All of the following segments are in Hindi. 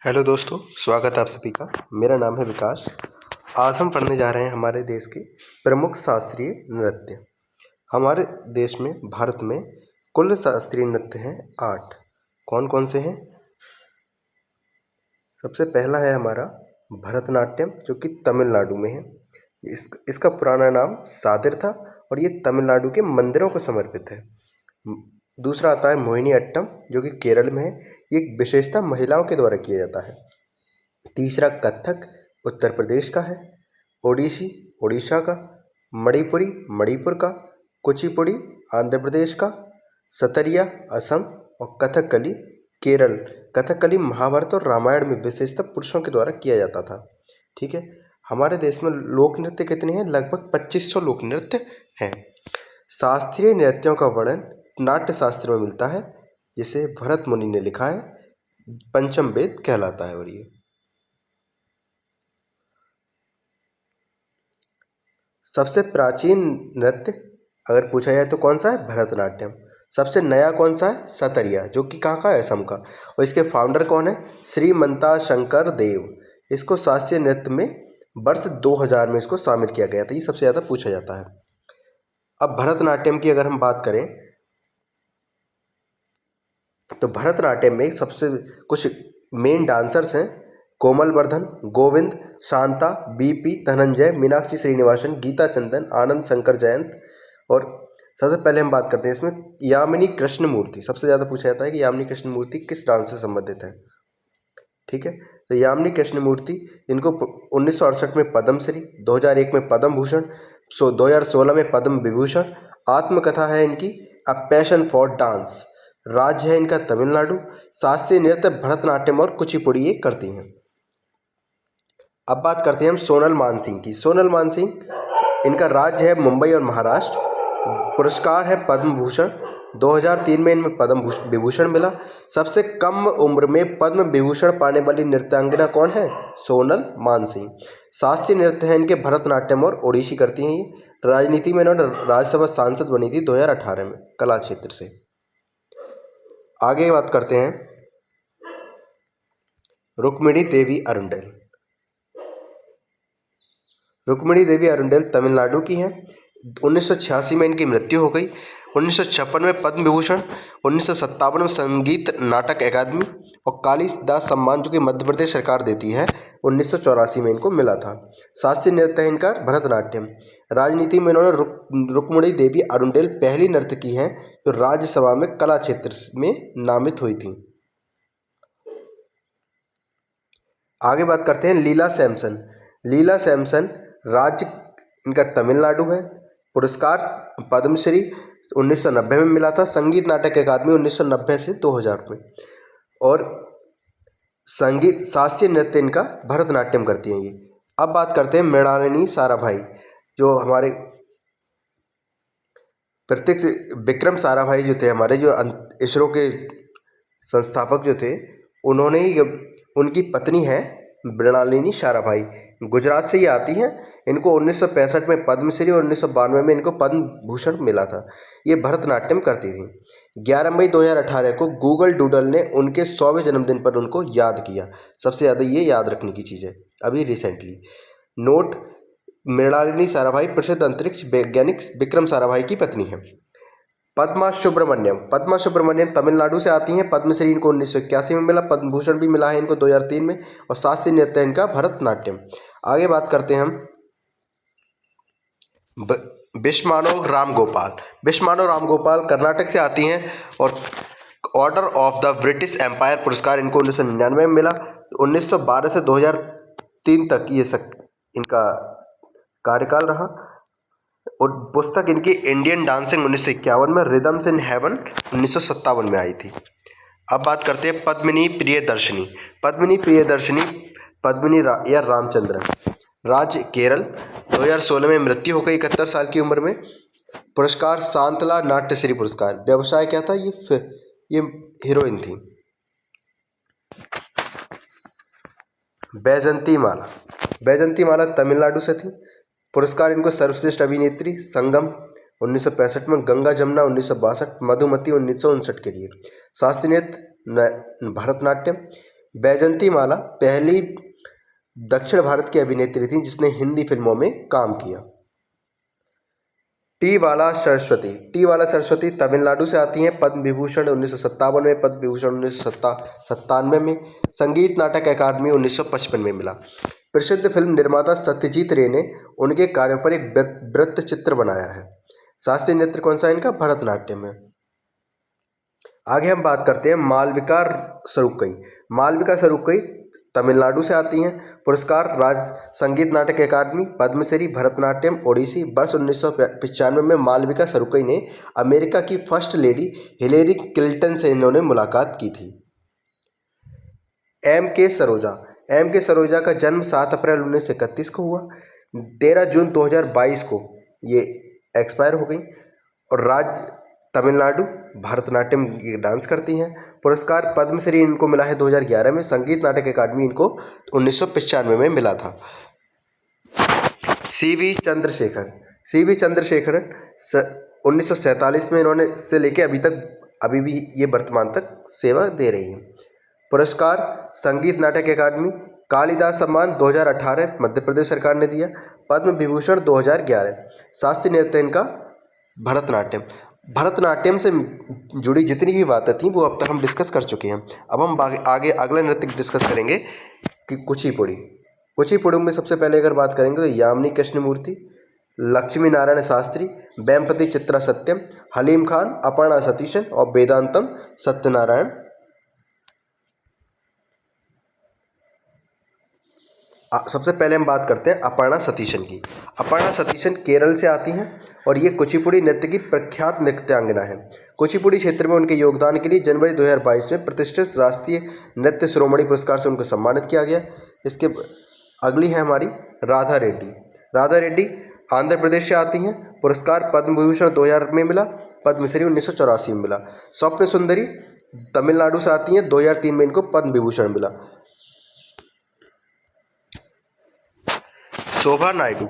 हेलो दोस्तों, स्वागत है आप सभी का। मेरा नाम है विकास। आज हम पढ़ने जा रहे हैं हमारे देश के प्रमुख शास्त्रीय नृत्य। हमारे देश में, भारत में कुल शास्त्रीय नृत्य हैं 8। कौन कौन से हैं? सबसे पहला है हमारा भरतनाट्यम, जो कि तमिलनाडु में है। इसका पुराना नाम सादिर था और ये तमिलनाडु के मंदिरों को समर्पित है। दूसरा आता है मोहिनी अट्टम, जो कि केरल में है। ये एक विशेषता महिलाओं के द्वारा किया जाता है। तीसरा कथक, उत्तर प्रदेश का है। ओडिसी, उड़ीसा का। मणिपुरी, मणिपुर का। कुचिपुड़ी, आंध्र प्रदेश का। सतरिया, असम। और कथकली, केरल। कथकली महाभारत और रामायण में विशेषतः पुरुषों के द्वारा किया जाता था। ठीक है। हमारे देश में लोक नृत्य कितने हैं? लगभग 2500 लोक नृत्य हैं। शास्त्रीय नृत्यों का वर्णन नाट्य शास्त्र में मिलता है, जिसे भरत मुनि ने लिखा है। पंचम वेद कहलाता है। और ये सबसे प्राचीन नृत्य अगर पूछा जाए तो कौन सा है? भरतनाट्यम। सबसे नया कौन सा है? सतरिया, जो कि कहाँ का है? असम का। और इसके फाउंडर कौन है? श्रीमंता शंकर देव। इसको शास्त्रीय नृत्य में वर्ष 2000 में इसको शामिल किया गया था। ये सबसे ज़्यादा पूछा जाता है। अब भरतनाट्यम की अगर हम बात करें तो भरतनाट्यम में सबसे कुछ मेन डांसर्स हैं। कोमल वर्धन, गोविंद, शांता, बीपी धनंजय, मीनाक्षी श्रीनिवासन, गीता चंदन, आनंद शंकर जयंत। और सबसे पहले हम बात करते हैं इसमें यामिनी कृष्णमूर्ति। सबसे ज़्यादा पूछा जाता है कि यामिनी कृष्णमूर्ति किस डांस से संबंधित है। ठीक है। तो यामिनी कृष्णमूर्ति, इनको 1968 में पद्मश्री, 2001 में पद्म भूषण, 2016 में पद्म विभूषण। आत्मकथा है इनकी अ पैशन फॉर डांस। राज्य है इनका तमिलनाडु। शास्त्रीय नृत्य भरतनाट्यम और कुचिपुड़ी ये करती हैं। अब बात करते हैं हम सोनल मानसिंह की। सोनल मानसिंह, इनका राज्य है मुंबई और महाराष्ट्र। पुरस्कार है पद्म भूषण। 2003 में इनमें पद्म विभूषण मिला। सबसे कम उम्र में पद्म विभूषण पाने वाली नृत्यांगना कौन है? सोनल मानसिंह। शास्त्रीय नृत्य है इनके भरतनाट्यम और ओडिसी करती हैं ये। राजनीति में इन्होंने राज्यसभा सांसद बनी थी 2018 में कला क्षेत्र से। आगे बात करते हैं रुक्मिणी देवी अरुंडेल। रुक्मिणी देवी अरुंडेल तमिलनाडु की हैं। 1986 में इनकी मृत्यु हो गई। 1956 में पद्म विभूषण, 1957 में संगीत नाटक अकादमी और कालिदास सम्मान, जो कि मध्य प्रदेश सरकार देती है, 1984 में इनको मिला था। शास्त्रीय नृत्य है इनका भरतनाट्यम। राजनीति में इन्होंने रुक्मिणी देवी अरुंडेल पहली नर्तकी हैं जो राज्यसभा में कला क्षेत्र में नामित हुई थी। आगे बात करते हैं लीला सैमसन। लीला सैमसन, राज्य इनका तमिलनाडु है। पुरस्कार पद्मश्री 1990 में मिला था। संगीत नाटक अकादमी 1990 से 2000 में। और संगीत शास्त्रीय नृत्य इनका भरतनाट्यम करती हैं ये। अब बात करते हैं मृणालिनी साराभाई, जो हमारे प्रत्यक्ष विक्रम साराभाई जो थे, हमारे जो इसरो के संस्थापक जो थे, उन्होंने ही, उनकी पत्नी है मृणालिनी साराभाई। गुजरात से ये आती हैं। इनको 1965 में पद्मश्री और 1992 में इनको पद्म भूषण मिला था। ये भरतनाट्यम करती थी। 11 मई 2018 को गूगल डूडल ने उनके 100वें जन्मदिन पर उनको याद किया। सबसे ज़्यादा ये याद रखने की चीज़ है अभी रिसेंटली। नोट, मृणालिनी साराभाई प्रसिद्ध अंतरिक्ष वैज्ञानिक विक्रम साराभाई की पत्नी है। पद्मा सुब्रमण्यम, पद्मा सुब्रमण्यम तमिलनाडु से आती हैं। पद्मश्री इनको 1981 में मिला। पद्म भूषण भी मिला है इनको 2003 में। और शास्त्रीय नृत्य इनका भरतनाट्यम। आगे बात करते हैं हम बिस्मानो राम गोपाल। बिस्मानो राम गोपाल कर्नाटक से आती हैं और order of the British Empire पुरस्कार इनको 1999 में मिला। 1912 से 2003 तक ये इनका कार्यकाल रहा। और पुस्तक इनकी इंडियन डांसिंग 1951 में, रिदम्स इन हेवन 1957 में आई थी। अब बात करते हैं पद्मिनी प्रियदर्शनी। पद्मिनी प्रियदर्शनी, या रामचंद्रन, राज्य केरल। 2016 में मृत्यु हो गई 71 साल की उम्र में। पुरस्कार शांतला नाट्यश्री पुरस्कार। व्यवसाय क्या था? ये हीरोइन थी। बैजंती माला, बैजंती माला तमिलनाडु से थी। पुरस्कार इनको सर्वश्रेष्ठ अभिनेत्री संगम 1965 में, गंगा जमुना 1962, मधुमती 1959 के लिए। शास्त्रीय नृत्य भरतनाट्यम। बैजंती माला पहली दक्षिण भारत की अभिनेत्री थी जिसने हिंदी फिल्मों में काम किया। टी बाला सरस्वती तमिलनाडु से आती हैं। पद्म विभूषण 1957 में, पद्म विभूषण 1997 में, संगीत नाटक अकादमी 1955 में मिला। प्रसिद्ध फिल्म निर्माता सत्यजीत रे ने उनके कार्यों पर एक वृत्त चित्र बनाया है। शास्त्रीय नृत्य कौन सा है इनका? भरतनाट्यम है। आगे हम बात करते हैं मालविका सरुक्कई तमिलनाडु से आती हैं। पुरस्कार राज्य संगीत नाटक अकादमी, पद्मश्री, भरतनाट्यम, ओडिसी। वर्ष 1995 में मालविका सरुक्कई ने अमेरिका की फर्स्ट लेडी हिलेरी क्लिंटन से इन्होंने मुलाकात की थी। एम के सरोजा का जन्म 7 अप्रैल 1931 को हुआ। 13 जून 2022 को ये एक्सपायर हो गई और राज्य तमिलनाडु, भरतनाट्यम डांस करती हैं। पुरस्कार पद्मश्री इनको मिला है 2011 में। संगीत नाटक अकादमी इनको 1995 में मिला था। सी.वी. चंद्रशेखरन 1947 में इन्होंने से लेके अभी भी ये वर्तमान तक सेवा दे रही हैं। पुरस्कार संगीत नाटक अकादमी, कालिदास सम्मान 2018 मध्य प्रदेश सरकार ने दिया। पद्म विभूषण 2011। शास्त्रीय नृत्य इनका भरतनाट्यम से जुड़ी जितनी भी बातें थी वो अब तक हम डिस्कस कर चुके हैं। अब हम आगे अगला नृत्य डिस्कस करेंगे कि कुचिपुड़ी में सबसे पहले अगर बात करेंगे तो यामिनी कृष्णमूर्ति, लक्ष्मी नारायण शास्त्री, वेम्पति चित्रा सत्यम, हलीम खान, अपर्णा सतीशन और वेदांतम सत्यनारायण। सबसे पहले हम बात करते हैं अपर्णा सतीशन की। अपर्णा सतीशन केरल से आती हैं और ये कुचिपुड़ी नृत्य की प्रख्यात नृत्यांगना है। कुचिपुड़ी क्षेत्र में उनके योगदान के लिए जनवरी 2022 में प्रतिष्ठित राष्ट्रीय नृत्य शिरोमणि पुरस्कार से उनको सम्मानित किया गया। इसके अगली है हमारी राधा रेड्डी आंध्र प्रदेश से आती हैं। पुरस्कार पद्म विभूषण 2000 में मिला, पद्मश्री 1984 में मिला। स्वप्न सुंदरी तमिलनाडु से आती हैं, 2003 में इनको पद्म विभूषण मिला। शोभा नायडू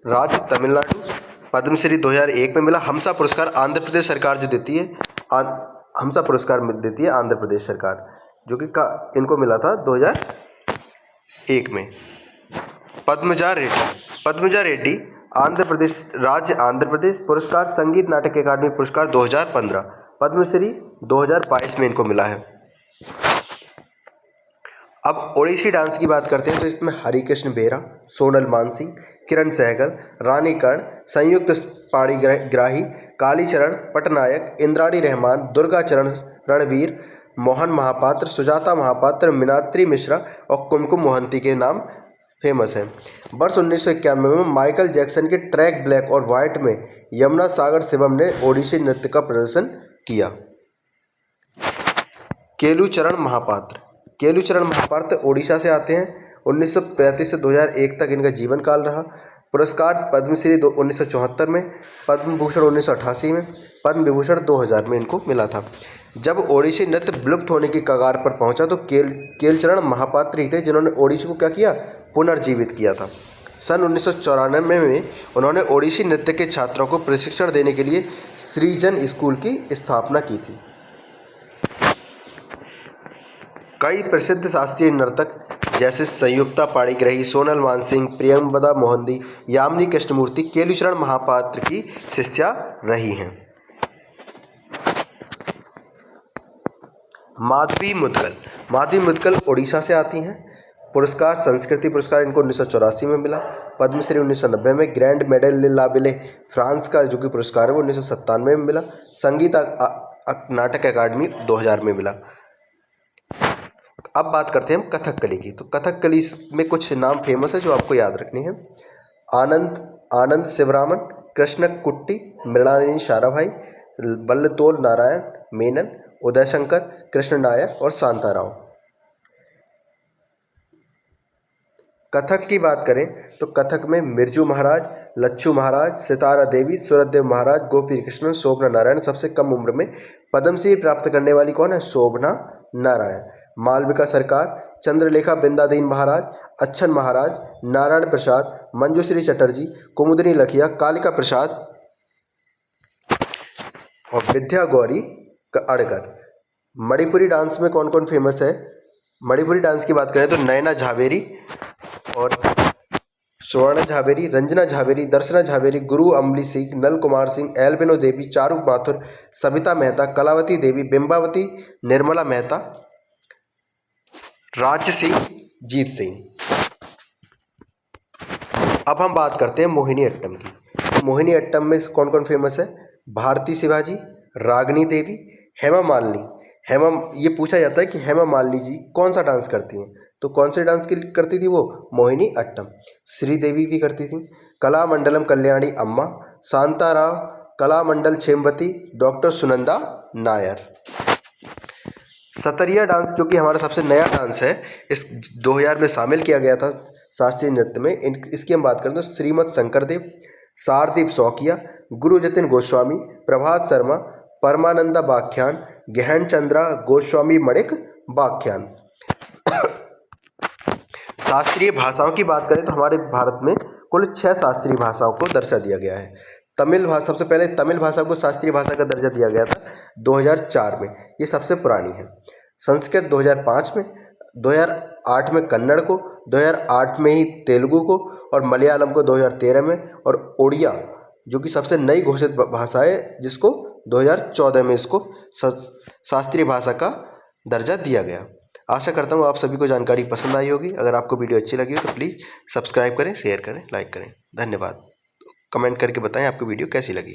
राज्य तमिलनाडु, पद्मश्री 2001 में मिला। हमसा पुरस्कार आंध्र प्रदेश सरकार जो देती है, हमसा पुरस्कार देती है आंध्र प्रदेश सरकार, जो कि इनको मिला था 2001 में। पद्मजा रेड्डी आंध्र प्रदेश पुरस्कार संगीत नाटक अकादमी पुरस्कार 2015, पद्मश्री 2022 में इनको मिला है। अब ओडिसी डांस की बात करते हैं तो इसमें हरिकृष्ण बेरा, सोनल मानसिंह, किरण सहगल, रानी कर्ण, संयुक्त पाणिग्राही, कालीचरण पटनायक, इंद्राणी रहमान, दुर्गा चरण रणवीर, मोहन महापात्र, सुजाता महापात्र, मीनात्री मिश्रा और कुमकुम मोहंती के नाम फेमस हैं। वर्ष 1991 में माइकल जैक्सन के ट्रैक ब्लैक और वाइट में यमुना सागर शिवम ने ओडिसी नृत्य का प्रदर्शन किया। केलुचरण महापात्र ओडिशा से आते हैं। 1935 से 2001 तक इनका जीवन काल रहा। पुरस्कार पद्मश्री 1974 में, पद्म भूषण 1988 में, पद्म विभूषण 2000 में इनको मिला था। जब ओडिसी नृत्य विलुप्त होने की कगार पर पहुंचा तो केलचरण महापात्र ही थे जिन्होंने ओडिसी को क्या किया? पुनर्जीवित किया था। सन 1994 में उन्होंने ओडिसी नृत्य के छात्रों को प्रशिक्षण देने के लिए सृजन स्कूल की स्थापना की थी। कई प्रसिद्ध शास्त्रीय नर्तक जैसे संयुक्ता पाणिग्राही, सोनल मानसिंह, प्रियंवदा मोहंती, यामिनी कृष्णमूर्ति केलुचरण महापात्र की शिष्या रही हैं। माधवी मुद्गल ओडिशा से आती हैं। पुरस्कार संस्कृति पुरस्कार इनको 1984 में मिला, पद्मश्री 1990 में, ग्रैंड मेडल लाबिले फ्रांस का जो कि पुरस्कार है वो 1997 में मिला। संगीत नाटक अकादमी 2000 में मिला। अब बात करते हैं हम कथकली की। तो कथकली में कुछ नाम फेमस है जो आपको याद रखनी है। आनंद शिवरामन, कृष्ण कुट्टी, मृणालिनी साराभाई, बल्लतोल नारायण मेनन, उदय शंकर, कृष्ण नायक और शांताराव। कथक की बात करें तो कथक में मिर्जू महाराज, लच्छू महाराज, सितारा देवी, सूरतदेव महाराज, गोपी कृष्णन, शोभना नारायण। सबसे कम उम्र में पद्मश्री प्राप्त करने वाली कौन है? शोभना नारायण। मालविका सरकार, चंद्रलेखा बिंदादीन महाराज, अच्छन महाराज, नारायण प्रसाद, मंजूश्री चटर्जी, कुमुदनी लखिया, कालिका प्रसाद और विद्या गौरी अड़कर। मणिपुरी डांस में कौन कौन फेमस है? मणिपुरी डांस की बात करें तो नयना झावेरी और स्वर्ण झावेरी, रंजना झावेरी, दर्शना झावेरी, गुरु अमली सिंह, नल कुमार सिंह, एल्बिनो देवी, चारू माथुर, सविता मेहता, कलावती देवी, बिंबावती, निर्मला मेहता, राज सिंह, जीत सिंह। अब हम बात करते हैं मोहिनी अट्टम की। मोहिनी अट्टम में कौन कौन फेमस है? भारती शिवाजी, रागनी देवी, हेमा मालिनी। ये पूछा जाता है कि हेमा मालिनी जी कौन सा डांस करती हैं, तो कौन से डांस की करती थी वो? मोहिनी अट्टम। श्रीदेवी भी करती थी। कलामंडलम कल्याणी अम्मा, शांताराव, कलामंडल छेमवती, डॉक्टर सुनंदा नायर। सतरिया डांस जो कि हमारा सबसे नया डांस है, इस 2000 में शामिल किया गया था शास्त्रीय नृत्य में। इसकी हम बात करें तो श्रीमद शंकरदेव, शारदीप शौकिया, गुरु जतिन गोस्वामी, प्रभात शर्मा, परमानंदा बाख्यान, गहन चंद्रा गोस्वामी मणिक बाख्यान। शास्त्रीय भाषाओं की बात करें तो हमारे भारत में कुल 6 शास्त्रीय भाषाओं को दर्जा दिया गया है। तमिल भाषा, सबसे पहले तमिल भाषा को शास्त्रीय भाषा का दर्जा दिया गया था 2004 में, ये सबसे पुरानी है। संस्कृत 2005 में, 2008 में कन्नड़ को, 2008 में ही तेलुगु को, और मलयालम को 2013 में, और उड़िया जो कि सबसे नई घोषित भाषा है जिसको 2014 में इसको शास्त्रीय भाषा का दर्जा दिया गया। आशा करता हूँ आप सभी को जानकारी पसंद आई होगी। अगर आपको वीडियो अच्छी लगी हो तो प्लीज़ सब्सक्राइब करें, शेयर करें, लाइक करें। धन्यवाद। कमेंट करके बताएं आपको वीडियो कैसी लगी।